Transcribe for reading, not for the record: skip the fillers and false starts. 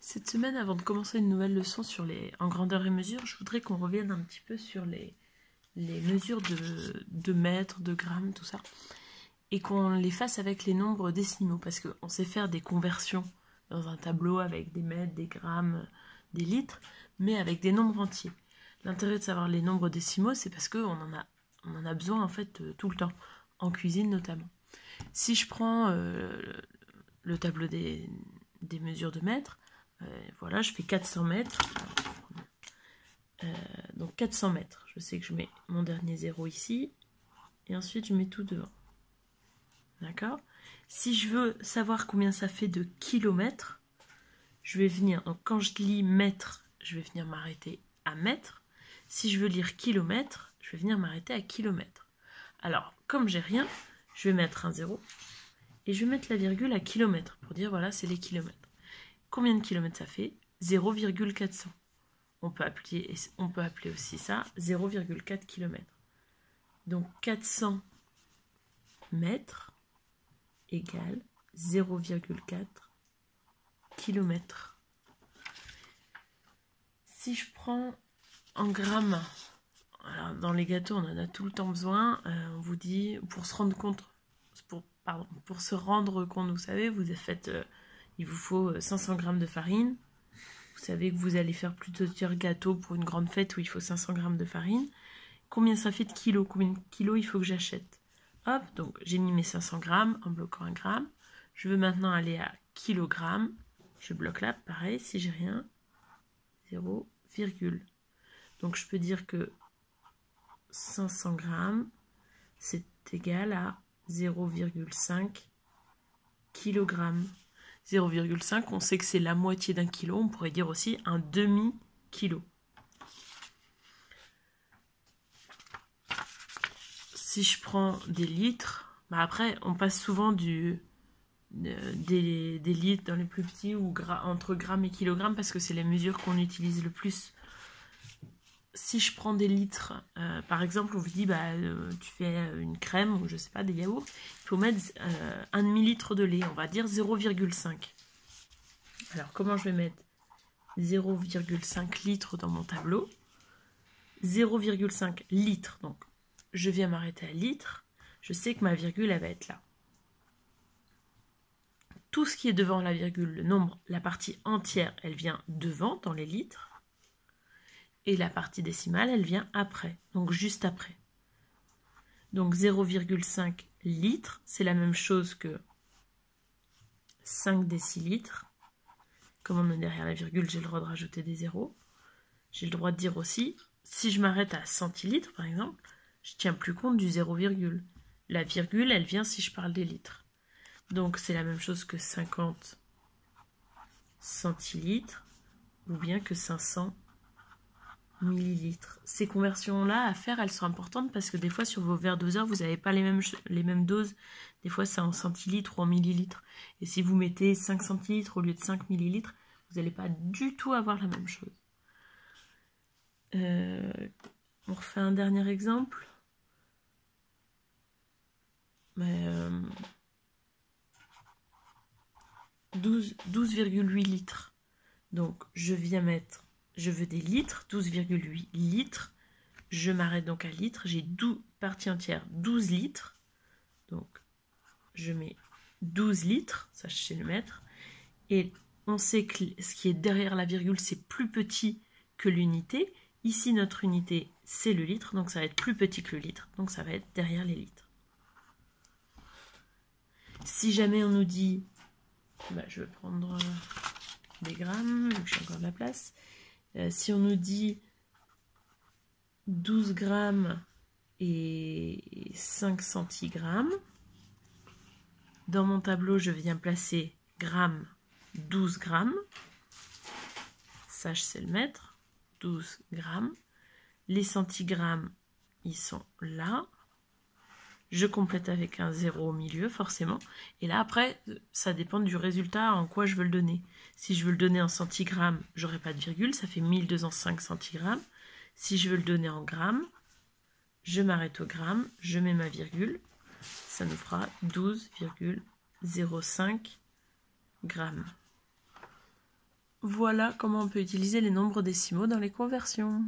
Cette semaine, avant de commencer une nouvelle leçon sur en grandeur et mesure, je voudrais qu'on revienne un petit peu sur les mesures de mètres, de grammes, tout ça, et qu'on les fasse avec les nombres décimaux, parce qu'on sait faire des conversions dans un tableau avec des mètres, des grammes, des litres, mais avec des nombres entiers. L'intérêt de savoir les nombres décimaux, c'est parce qu'on en a besoin en fait tout le temps, en cuisine notamment. Si je prends le tableau des mesures de mètres, voilà, je fais 400 mètres. Donc 400 mètres. Je sais que je mets mon dernier zéro ici. Et ensuite, je mets tout devant. D'accord? Si je veux savoir combien ça fait de kilomètres, je vais venir. Donc quand je lis mètre, je vais venir m'arrêter à mètre. Si je veux lire kilomètre, je vais venir m'arrêter à kilomètre. Alors, comme j'ai rien, je vais mettre un zéro. Et je vais mettre la virgule à kilomètre pour dire voilà, c'est les kilomètres. Combien de kilomètres ça fait? 0,400. On peut appeler aussi ça 0,4 km. Donc 400 mètres égale 0,4 km. Si je prends en grammes, alors dans les gâteaux on en a tout le temps besoin, on vous dit, pour se rendre compte, vous savez, vous faites, il vous faut 500 g de farine. Vous savez que vous allez faire plusieurs gâteaux pour une grande fête où il faut 500 g de farine. Combien ça fait de kilos? Combien de kilos il faut que j'achète? Hop, donc j'ai mis mes 500 g en bloquant un gramme. Je veux maintenant aller à kilogrammes. Je bloque là, pareil, si j'ai rien. 0, virgule. Donc je peux dire que 500 g, c'est égal à 0,5 kg. 0,5, on sait que c'est la moitié d'un kilo, on pourrait dire aussi un demi-kilo. Si je prends des litres, bah après on passe souvent des litres dans les plus petits ou entre grammes et kilogrammes parce que c'est les mesures qu'on utilise le plus. Si je prends des litres, par exemple on vous dit bah, tu fais une crème ou je sais pas, des yaourts, il faut mettre un demi-litre de lait, on va dire 0,5. Alors comment je vais mettre 0,5 litres dans mon tableau? 0,5 litres, donc je viens m'arrêter à litre, je sais que ma virgule elle va être là. Tout ce qui est devant la virgule, le nombre, la partie entière, elle vient devant dans les litres. Et la partie décimale, elle vient après, donc juste après. Donc 0,5 litres, c'est la même chose que 5 décilitres. Comme on est derrière la virgule, j'ai le droit de rajouter des zéros. J'ai le droit de dire aussi, si je m'arrête à centilitres, par exemple, je ne tiens plus compte du 0, la virgule, elle vient si je parle des litres. Donc c'est la même chose que 50 centilitres, ou bien que 500 millilitres. Ces conversions-là à faire, elles sont importantes parce que des fois sur vos verres doseurs, vous n'avez pas les mêmes doses. Des fois c'est en centilitres ou en millilitres. Et si vous mettez 5 centilitres au lieu de 5 millilitres, vous n'allez pas du tout avoir la même chose. On refait un dernier exemple. 12,8 litres. Donc je viens mettre, je veux des litres, 12,8 litres. Je m'arrête donc à litres. J'ai 12 parties entières, 12 litres. Donc je mets 12 litres, ça je sais le mettre. Et on sait que ce qui est derrière la virgule, c'est plus petit que l'unité. Ici, notre unité, c'est le litre, donc ça va être plus petit que le litre. Donc ça va être derrière les litres. Si jamais on nous dit, bah, je vais prendre des grammes, vu que j'ai encore de la place. Si on nous dit 12 grammes et 5 centigrammes, dans mon tableau, je viens placer grammes, 12 grammes. Ça, je sais le mettre. 12 grammes. Les centigrammes, ils sont là. Je complète avec un 0 au milieu, forcément. Et là, après, ça dépend du résultat, en quoi je veux le donner. Si je veux le donner en centigrammes, j'aurai pas de virgule, ça fait 1205 centigrammes. Si je veux le donner en grammes, je m'arrête au gramme, je mets ma virgule. Ça nous fera 12,05 grammes. voilà comment on peut utiliser les nombres décimaux dans les conversions.